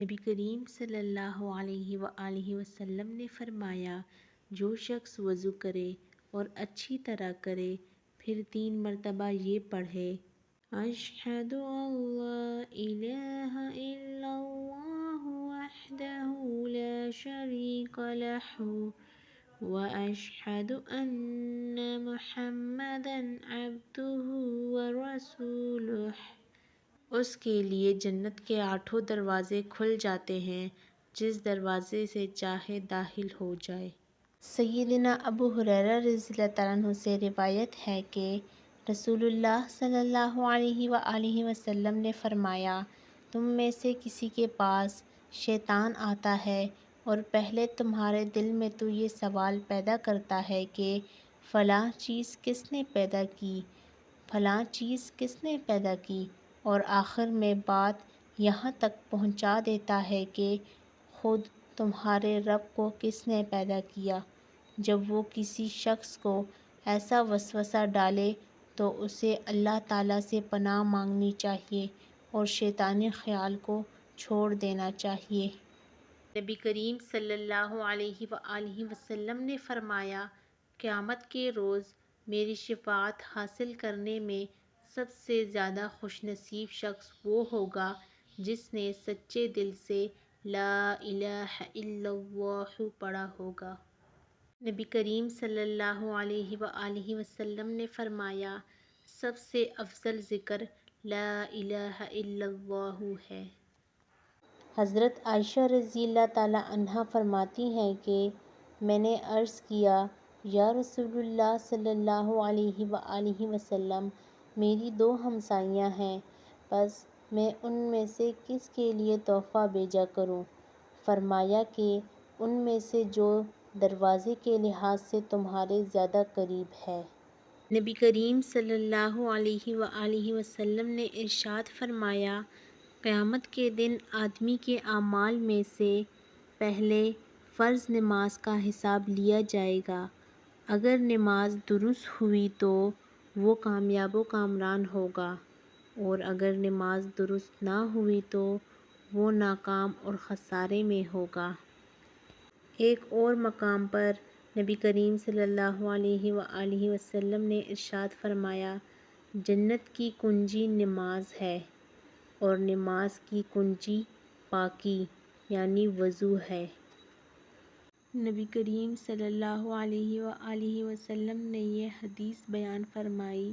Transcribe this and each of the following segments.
نبی کریم صلی اللہ علیہ وآلہ وسلم نے فرمایا، جو شخص وضو کرے اور اچھی طرح کرے، پھر 3 مرتبہ یہ پڑھے، اشہد ان لا الہ الا اللہ وحدہ لا شریک لہ واشہد ان محمدا عبدہ ورسولہ، اس کے لیے جنت کے 8 دروازے کھل جاتے ہیں، جس دروازے سے چاہے داخل ہو جائے۔ سیدنا ابو ہریرہ رضی اللہ تعالیٰ عنہ سے روایت ہے کہ رسول اللہ صلی اللہ علیہ وآلہ وسلم نے فرمایا، تم میں سے کسی کے پاس شیطان آتا ہے اور پہلے تمہارے دل میں تو یہ سوال پیدا کرتا ہے کہ فلاں چیز کس نے پیدا کی، فلاں چیز کس نے پیدا کی، اور آخر میں بات یہاں تک پہنچا دیتا ہے کہ خود تمہارے رب کو کس نے پیدا کیا۔ جب وہ کسی شخص کو ایسا وسوسہ ڈالے تو اسے اللہ تعالیٰ سے پناہ مانگنی چاہیے اور شیطانی خیال کو چھوڑ دینا چاہیے۔ نبی کریم صلی اللہ علیہ وآلہ وسلم نے فرمایا، قیامت کے روز میری شفاعت حاصل کرنے میں سب سے زیادہ خوش نصیب شخص وہ ہوگا جس نے سچے دل سے لا الہ الا اللہ پڑھا ہوگا۔ نبی کریم صلی اللہ علیہ وآلہ وسلم نے فرمایا، سب سے افضل ذکر لا الہ الا اللہ ہے۔ حضرت عائشہ رضی اللہ تعالیٰ عنہا فرماتی ہیں کہ میں نے عرض کیا، یا رسول اللہ صلی اللہ علیہ وآلہ وسلم، میری 2 ہمسائیاں ہیں، بس میں ان میں سے کس کے لیے تحفہ بھیجا کروں؟ فرمایا کہ ان میں سے جو دروازے کے لحاظ سے تمہارے زیادہ قریب ہے۔ نبی کریم صلی اللہ علیہ وآلہ وسلم نے ارشاد فرمایا، قیامت کے دن آدمی کے اعمال میں سے پہلے فرض نماز کا حساب لیا جائے گا۔ اگر نماز درست ہوئی تو وہ کامیاب و کامران ہوگا، اور اگر نماز درست نہ ہوئی تو وہ ناکام اور خسارے میں ہوگا۔ ایک اور مقام پر نبی کریم صلی اللہ علیہ وآلہ وسلم نے ارشاد فرمایا، جنت کی کنجی نماز ہے، اور نماز کی کنجی پاکی یعنی وضو ہے۔ نبی کریم صلی اللہ علیہ وآلہ وسلم نے یہ حدیث بیان فرمائی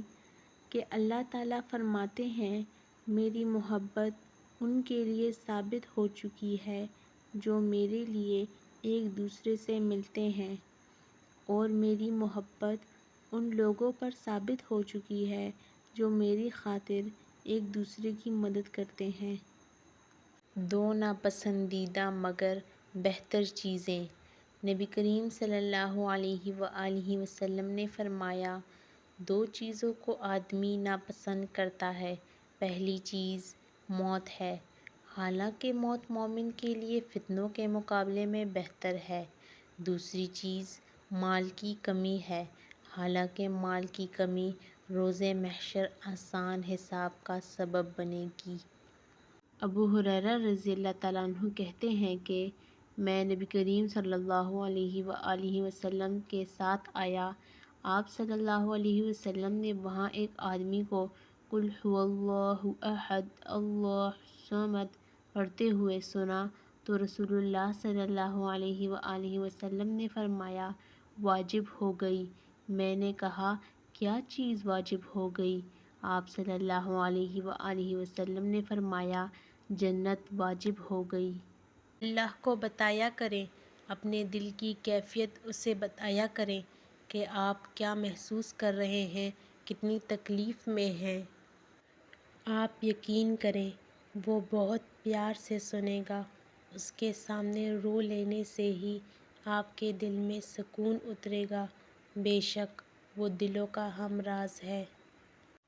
کہ اللہ تعالیٰ فرماتے ہیں، میری محبت ان کے لیے ثابت ہو چکی ہے جو میرے لیے ایک دوسرے سے ملتے ہیں، اور میری محبت ان لوگوں پر ثابت ہو چکی ہے جو میری خاطر ایک دوسرے کی مدد کرتے ہیں۔ 2 ناپسندیدہ مگر بہتر چیزیں۔ نبی کریم صلی اللہ علیہ وآلہ وسلم نے فرمایا، 2 چیزوں کو آدمی ناپسند کرتا ہے، پہلی چیز موت ہے، حالانکہ موت مومن کے لیے فتنوں کے مقابلے میں بہتر ہے۔ دوسری چیز مال کی کمی ہے، حالانکہ مال کی کمی روز محشر آسان حساب کا سبب بنے گی۔ ابو ہریرہ رضی اللہ تعالیٰ عنہ کہتے ہیں کہ میں نبی کریم صلی اللہ علیہ وآلہ وسلم کے ساتھ آیا، آپ صلی اللہ علیہ وسلم نے وہاں ایک آدمی کو قل ھو اللہ احد اللہ الصمد پڑھتے ہوئے سنا تو رسول اللہ صلی اللہ علیہ وآلہ وسلم نے فرمایا، واجب ہو گئی۔ میں نے کہا، کیا چیز واجب ہو گئی؟ آپ صلی اللہ علیہ وآلہ وسلم نے فرمایا، جنت واجب ہو گئی۔ اللہ کو بتایا کریں، اپنے دل کی کیفیت اسے بتایا کریں کہ آپ کیا محسوس کر رہے ہیں، کتنی تکلیف میں ہیں۔ آپ یقین کریں، وہ بہت پیار سے سنے گا۔ اس کے سامنے رو لینے سے ہی آپ کے دل میں سکون اترے گا، بے شک وہ دلوں کا ہم راز ہے۔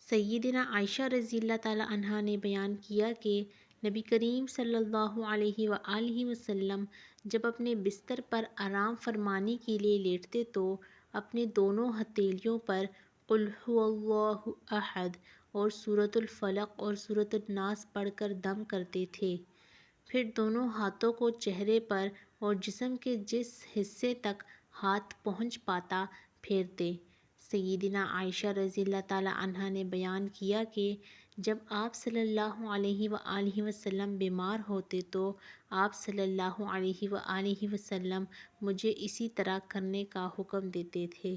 سیدنا عائشہ رضی اللہ تعالیٰ عنہا نے بیان کیا کہ نبی کریم صلی اللہ علیہ وآلہ وسلم جب اپنے بستر پر آرام فرمانے کے لیے لیٹتے تو اپنے دونوں ہتھیلیوں پر قل ھو اللہ احد اور سورۃ الفلق اور سورۃ الناس پڑھ کر دم کرتے تھے، پھر دونوں ہاتھوں کو چہرے پر اور جسم کے جس حصے تک ہاتھ پہنچ پاتا پھیرتے۔ سیدنا عائشہ رضی اللہ تعالیٰ عنہا نے بیان کیا کہ جب آپ صلی اللہ علیہ وآلہ وسلم بیمار ہوتے تو آپ صلی اللہ علیہ وآلہ وسلم مجھے اسی طرح کرنے کا حکم دیتے تھے۔